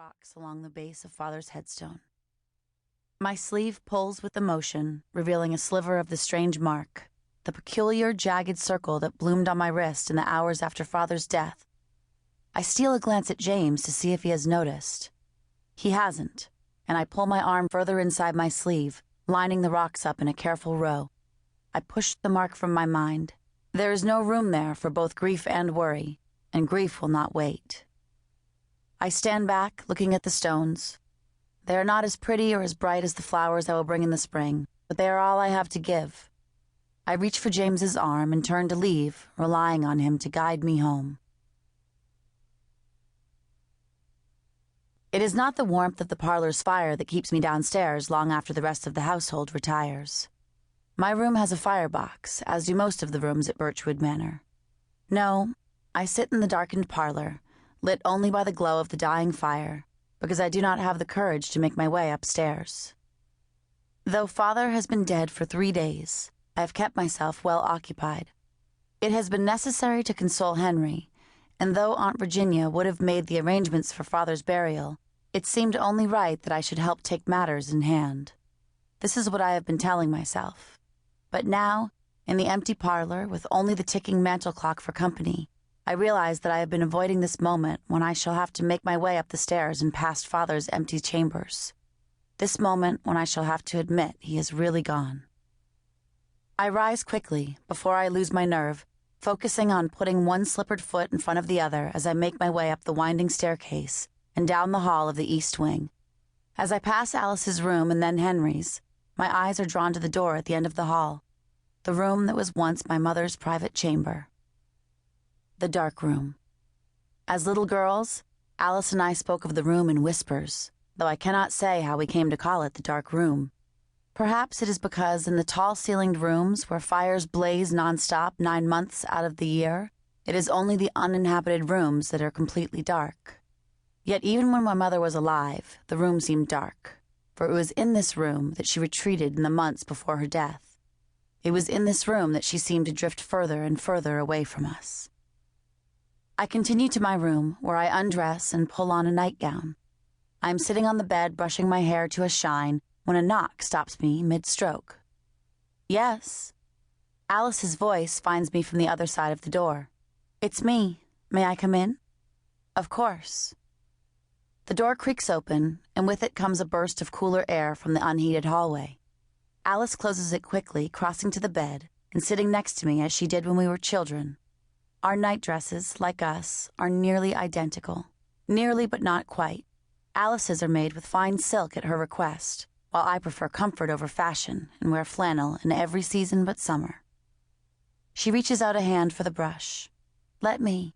rocks along the base of Father's headstone. My sleeve pulls with emotion, revealing a sliver of the strange mark, the peculiar jagged circle that bloomed on my wrist in the hours after Father's death. I steal a glance at James to see if he has noticed. He hasn't, and I pull my arm further inside my sleeve, lining the rocks up in a careful row. I push the mark from my mind. There is no room there for both grief and worry, and grief will not wait. I stand back, looking at the stones. They are not as pretty or as bright as the flowers I will bring in the spring, but they are all I have to give. I reach for James's arm and turn to leave, relying on him to guide me home. It is not the warmth of the parlor's fire that keeps me downstairs long after the rest of the household retires. My room has a firebox, as do most of the rooms at Birchwood Manor. No, I sit in the darkened parlor, lit only by the glow of the dying fire, because I do not have the courage to make my way upstairs. Though Father has been dead for 3 days, I have kept myself well occupied. It has been necessary to console Henry, and though Aunt Virginia would have made the arrangements for Father's burial, it seemed only right that I should help take matters in hand. This is what I have been telling myself. But now, in the empty parlor, with only the ticking mantel clock for company, I realize that I have been avoiding this moment when I shall have to make my way up the stairs and past Father's empty chambers. This moment when I shall have to admit he is really gone. I rise quickly, before I lose my nerve, focusing on putting one slippered foot in front of the other as I make my way up the winding staircase and down the hall of the east wing. As I pass Alice's room and then Henry's, my eyes are drawn to the door at the end of the hall, the room that was once my mother's private chamber. The dark room. As little girls, Alice and I spoke of the room in whispers, though I cannot say how we came to call it the dark room. Perhaps it is because in the tall-ceilinged rooms where fires blaze nonstop 9 months out of the year, it is only the uninhabited rooms that are completely dark. Yet even when my mother was alive, the room seemed dark, for it was in this room that she retreated in the months before her death. It was in this room that she seemed to drift further and further away from us. I continue to my room, where I undress and pull on a nightgown. I am sitting on the bed brushing my hair to a shine when a knock stops me mid-stroke. Yes. Alice's voice finds me from the other side of the door. It's me. May I come in? Of course. The door creaks open, and with it comes a burst of cooler air from the unheated hallway. Alice closes it quickly, crossing to the bed and sitting next to me as she did when we were children. Our nightdresses, like us, are nearly identical. Nearly, but not quite. Alice's are made with fine silk at her request, while I prefer comfort over fashion and wear flannel in every season but summer. She reaches out a hand for the brush. Let me.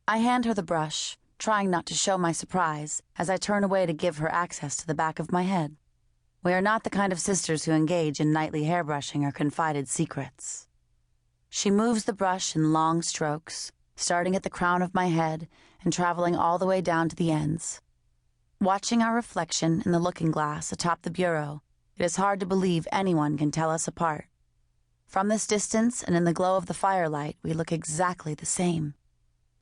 I hand her the brush, trying not to show my surprise as I turn away to give her access to the back of my head. We are not the kind of sisters who engage in nightly hairbrushing or confided secrets. She moves the brush in long strokes, starting at the crown of my head and traveling all the way down to the ends. Watching our reflection in the looking glass atop the bureau, it is hard to believe anyone can tell us apart. From this distance and in the glow of the firelight, we look exactly the same.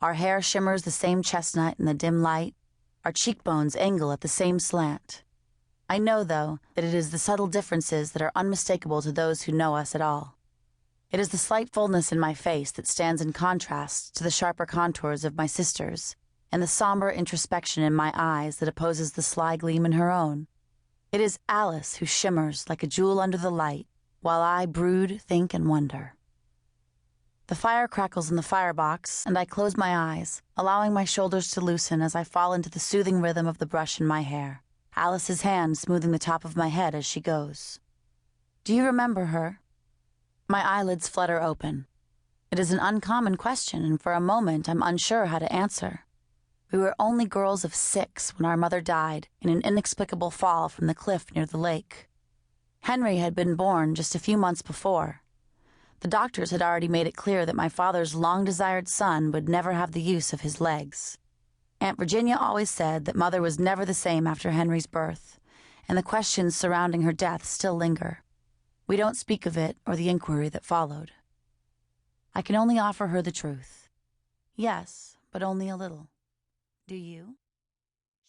Our hair shimmers the same chestnut in the dim light. Our cheekbones angle at the same slant. I know, though, that it is the subtle differences that are unmistakable to those who know us at all. It is the slight fullness in my face that stands in contrast to the sharper contours of my sister's, and the somber introspection in my eyes that opposes the sly gleam in her own. It is Alice who shimmers like a jewel under the light, while I brood, think, and wonder. The fire crackles in the firebox, and I close my eyes, allowing my shoulders to loosen as I fall into the soothing rhythm of the brush in my hair, Alice's hand smoothing the top of my head as she goes. Do you remember her? My eyelids flutter open. It is an uncommon question, and for a moment I'm unsure how to answer. We were only girls of 6 when our mother died in an inexplicable fall from the cliff near the lake. Henry had been born just a few months before. The doctors had already made it clear that my father's long-desired son would never have the use of his legs. Aunt Virginia always said that Mother was never the same after Henry's birth, and the questions surrounding her death still linger. We don't speak of it or the inquiry that followed. I can only offer her the truth. Yes, but only a little. Do you?